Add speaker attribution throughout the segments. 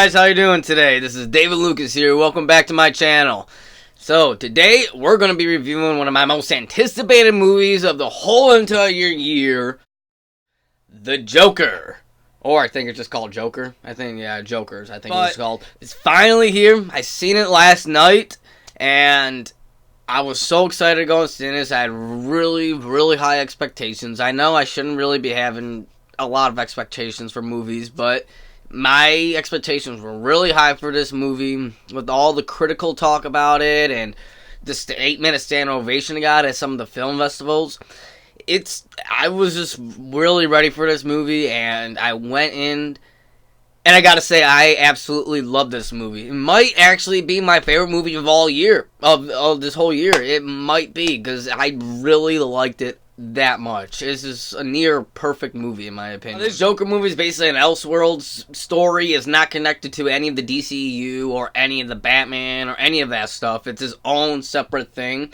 Speaker 1: guys, how you doing today? This is David Lucas here. Welcome back to my channel. So today we're going to be reviewing one of my most anticipated movies of the whole entire year, The Joker. Or I think it's just called Joker. Jokers, I think it's called. It's finally here. I seen it last night and I was so excited to go and see this. I had really high expectations. I know I shouldn't really be having a lot of expectations for movies, but my expectations were really high for this movie with all the critical talk about it and just the 8-minute standing ovation it got at some of the film festivals. I was just really ready for this movie, and I went in, and I gotta say, I absolutely love this movie. It might actually be my favorite movie of all year, of this whole year. It might be, because I really liked it that much. This is a near perfect movie in my opinion. This Joker movie is basically an Elseworlds story. It's not connected to any of the DCU or any of the Batman or any of that stuff. It's his own separate thing.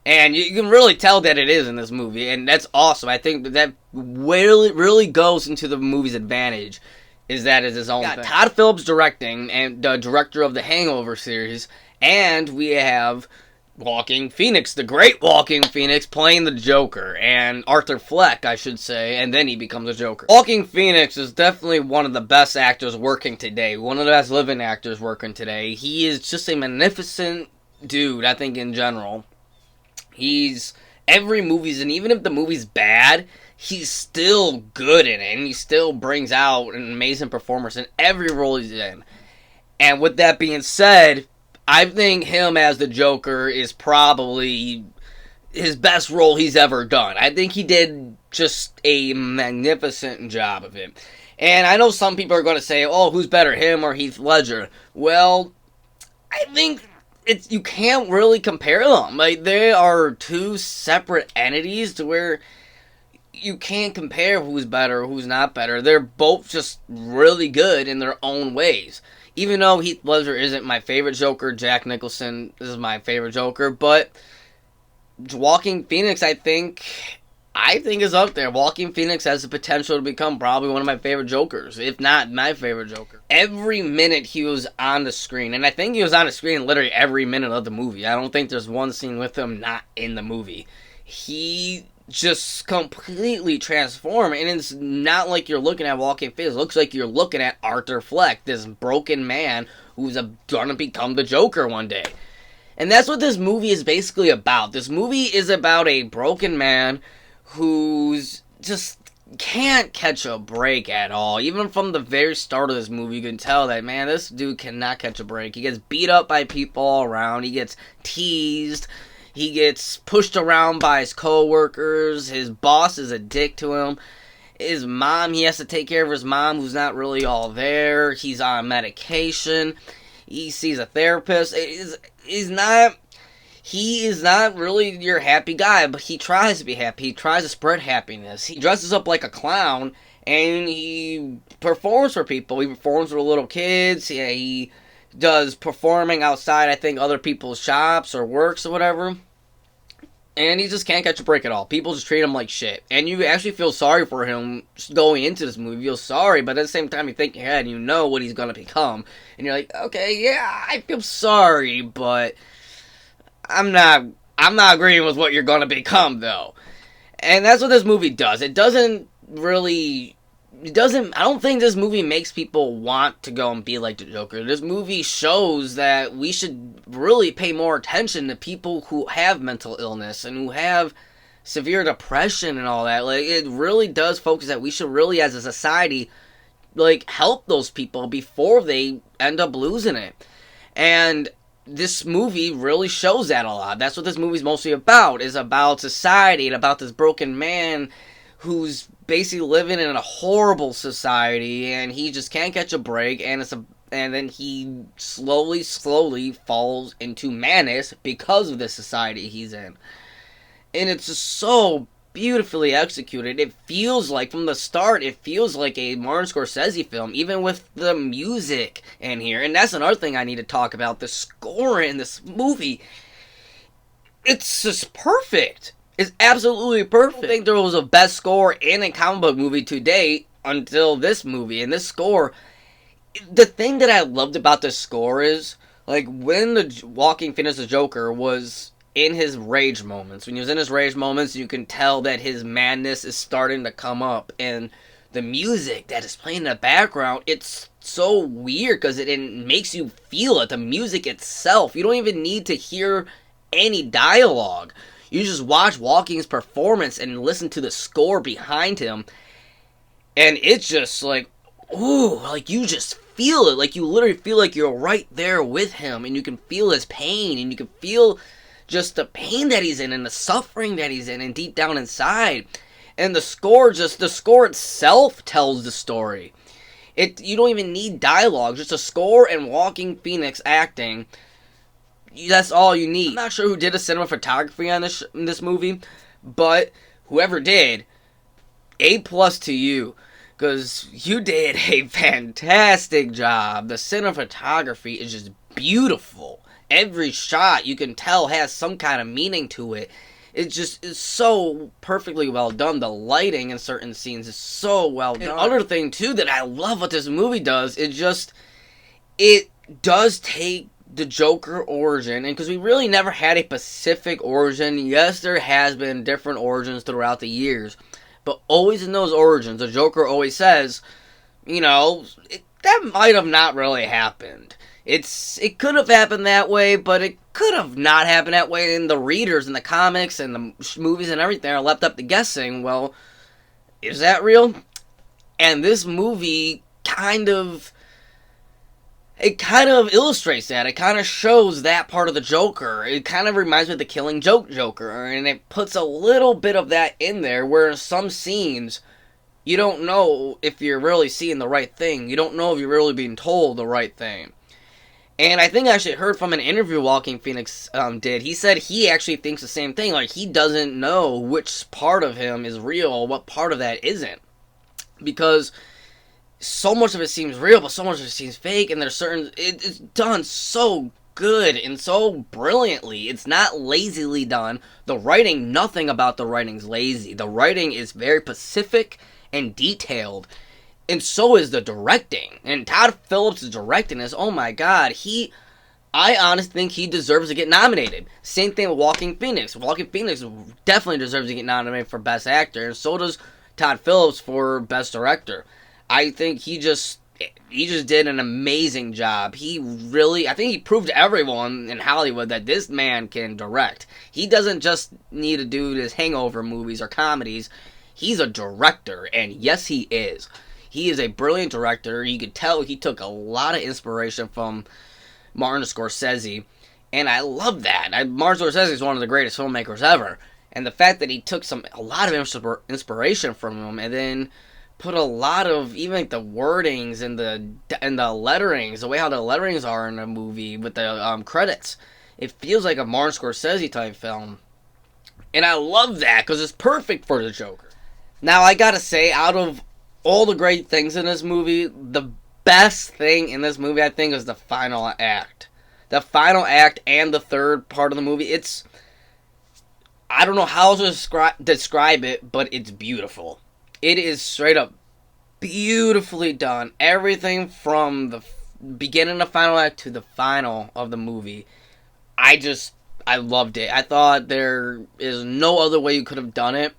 Speaker 1: And you can really tell that it is in this movie, and that's awesome. I think that really goes into the movie's advantage, is that it's his own thing. Todd Phillips directing, and the director of the Hangover series, and we have Joaquin Phoenix, the great Joaquin Phoenix, playing the Joker, and Arthur Fleck, I should say, and then he becomes the Joker. Joaquin Phoenix is definitely one of the best actors working today, one of the best living actors working today. He is just a magnificent dude, I think, in general. Every movie's, and even if the movie's bad, he's still good in it, and he still brings out an amazing performance in every role he's in. And with that being said, I think him as the Joker is probably his best role he's ever done. I think he did just a magnificent job of it. And I know some people are going to say, oh, who's better, him or Heath Ledger? Well, I think you can't really compare them. Like, they are two separate entities to where you can't compare who's better or who's not better. They're both just really good in their own ways. Even though Heath Ledger isn't my favorite Joker, Jack Nicholson is my favorite Joker, but Joaquin Phoenix, I think is up there. Joaquin Phoenix has the potential to become probably one of my favorite Jokers, if not my favorite Joker. Every minute he was on the screen, and I think he was on the screen literally every minute of the movie. I don't think there's one scene with him not in the movie. He just completely transformed, and it's not like you're looking at Joaquin Phoenix. It looks like you're looking at Arthur Fleck, this broken man who's gonna become the Joker one day. And that's what this movie is basically about. This movie is about a broken man who's just can't catch a break at all. Even from the very start of this movie, you can tell that, man, this dude cannot catch a break. He gets beat up by people all around. He gets teased. He gets pushed around by his co-workers. His boss is a dick to him. His mom, he has to take care of his mom, who's not really all there. He's on medication. He sees a therapist. He is not really your happy guy, but he tries to be happy. He tries to spread happiness. He dresses up like a clown, and he performs for people. He performs for little kids. He does performing outside, I think, other people's shops or works or whatever. And he just can't catch a break at all. People just treat him like shit. And you actually feel sorry for him going into this movie. You feel sorry, but at the same time you think ahead and you know what he's going to become. And you're like, okay, yeah, I feel sorry, but I'm not agreeing with what you're going to become, though. And that's what this movie does. I don't think this movie makes people want to go and be like the Joker. This movie shows that we should really pay more attention to people who have mental illness and who have severe depression and all that. Like, it really does focus that we should really, as a society, like, help those people before they end up losing it. And this movie really shows that a lot. That's what this movie's mostly about, is about society and about this broken man who's basically living in a horrible society, and he just can't catch a break, and then he slowly falls into madness because of the society he's in. And it's just so beautifully executed. It feels like, from the start, it feels like a Martin Scorsese film, even with the music in here. And that's another thing I need to talk about. The score in this movie, it's just perfect. It's absolutely perfect. I think there was a best score in a comic book movie to date until this movie. And this score The thing that I loved about the score is, like, when the Joaquin Phoenix the Joker was in his rage moments, when he was in his rage moments, you can tell that his madness is starting to come up, and the music that is playing in the background, it's so weird because it makes you feel it. The music itself, you don't even need to hear any dialogue. You just watch Joaquin's performance and listen to the score behind him, and it's just like, ooh, like you just feel it. Like you literally feel like you're right there with him, and you can feel his pain, and you can feel just the pain that he's in and the suffering that he's in and deep down inside. And the score itself tells the story. You don't even need dialogue, just a score and Joaquin Phoenix acting. That's all you need. I'm not sure who did the cinematography on this movie, but whoever did, A+ to you, because you did a fantastic job. The cinematography is just beautiful. Every shot, you can tell, has some kind of meaning to it. It's so perfectly well done. The lighting in certain scenes is so well done. Another thing, too, that I love what this movie does, it does take the Joker origin, and because we really never had a specific origin. Yes, there has been different origins throughout the years, but always in those origins, the Joker always says, that might have not really happened. It could have happened that way, but it could have not happened that way. And the readers and the comics and the movies and everything are left up to guessing, well, is that real? And this movie kind of illustrates that. It kind of shows that part of the Joker. It kind of reminds me of the Killing Joke Joker, and it puts a little bit of that in there, where in some scenes, you don't know if you're really seeing the right thing. You don't know if you're really being told the right thing. And I think I actually heard from an interview Joaquin Phoenix did. He said he actually thinks the same thing. Like, he doesn't know which part of him is real, what part of that isn't. Because so much of it seems real, but so much of it seems fake, and it's done so good and so brilliantly. It's not lazily done. The writing, nothing about the writing's lazy. The writing is very specific and detailed. And so is the directing. And Todd Phillips' directing is, oh my god, I honestly think he deserves to get nominated. Same thing with Joaquin Phoenix. Joaquin Phoenix definitely deserves to get nominated for Best Actor, and so does Todd Phillips for Best Director. I think he just did an amazing job. I think he proved to everyone in Hollywood that this man can direct. He doesn't just need to do his hangover movies or comedies. He's a director, and yes, he is. He is a brilliant director. You could tell he took a lot of inspiration from Martin Scorsese, and I love that. Martin Scorsese is one of the greatest filmmakers ever, and the fact that he took a lot of inspiration from him, and then put a lot of even like the wordings and the letterings, the way how the letterings are in the movie with the credits, it feels like a Martin Scorsese type film, and I love that because it's perfect for the Joker. Now I gotta say, out of all the great things in this movie, the best thing in this movie, I think, is the final act. The final act and the third part of the movie, I don't know how to describe it, but it's beautiful. It is straight up beautifully done. Everything from the beginning of final act to the final of the movie. I loved it. I thought there is no other way you could have done it.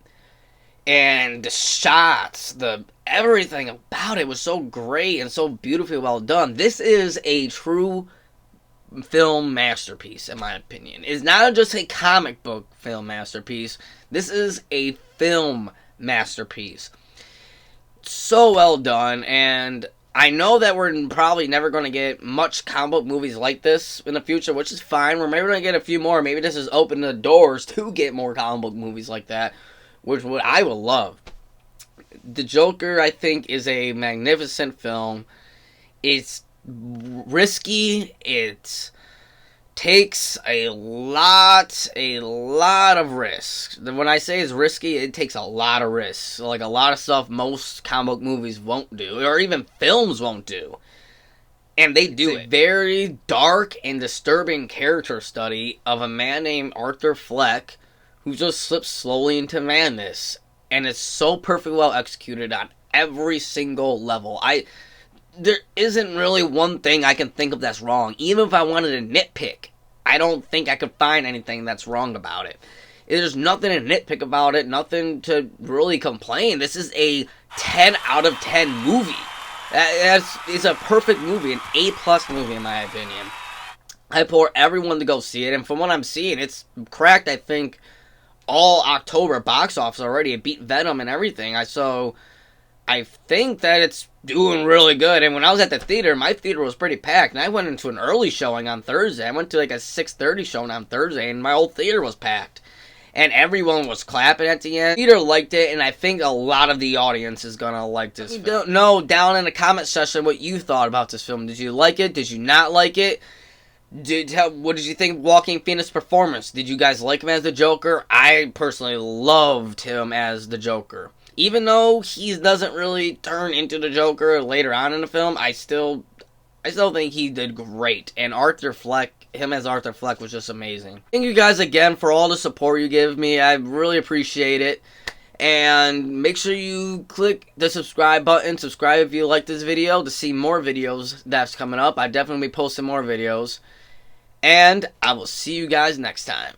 Speaker 1: And the shots, everything about it was so great and so beautifully well done. This is a true film masterpiece, in my opinion. It's not just a comic book film masterpiece. This is a film masterpiece. So well done, and I know that we're probably never going to get much comic book movies like this in the future, which is fine. We're maybe going to get a few more. Maybe this has opened the doors to get more comic book movies like that, which I will love. The Joker, I think, is a magnificent film. It's risky. It takes a lot of risks. When I say it's risky, it takes a lot of risks. Like a lot of stuff most comic book movies won't do, or even films won't do. And they do it. Very dark and disturbing character study of a man named Arthur Fleck, who just slips slowly into madness. And it's so perfectly well executed on every single level. there isn't really one thing I can think of that's wrong. Even if I wanted to nitpick, I don't think I could find anything that's wrong about it. There's nothing to nitpick about it, nothing to really complain. This is a 10 out of 10 movie. It's a perfect movie, an A+ movie in my opinion. I implore everyone to go see it, and from what I'm seeing, it's cracked, I think, all October box office already. It beat Venom and everything. So I think that it's doing really good. And when I was at the theater, my theater was pretty packed, and I went into an early showing on Thursday. I went to like a 6:30 showing on Thursday, and my whole theater was packed. And everyone was clapping at the end. Peter liked it, and I think a lot of the audience is gonna like this film. Don't know down in the comment section what you thought about this film. Did you like it? Did you not like it? What did you think of Joaquin Phoenix's performance? Did you guys like him as the Joker? I personally loved him as the Joker. Even though he doesn't really turn into the Joker later on in the film, I still think he did great. And Arthur Fleck, him as Arthur Fleck, was just amazing. Thank you guys again for all the support you give me. I really appreciate it. And make sure you click the subscribe button. Subscribe if you like this video to see more videos that's coming up. I definitely be posting more videos. And I will see you guys next time.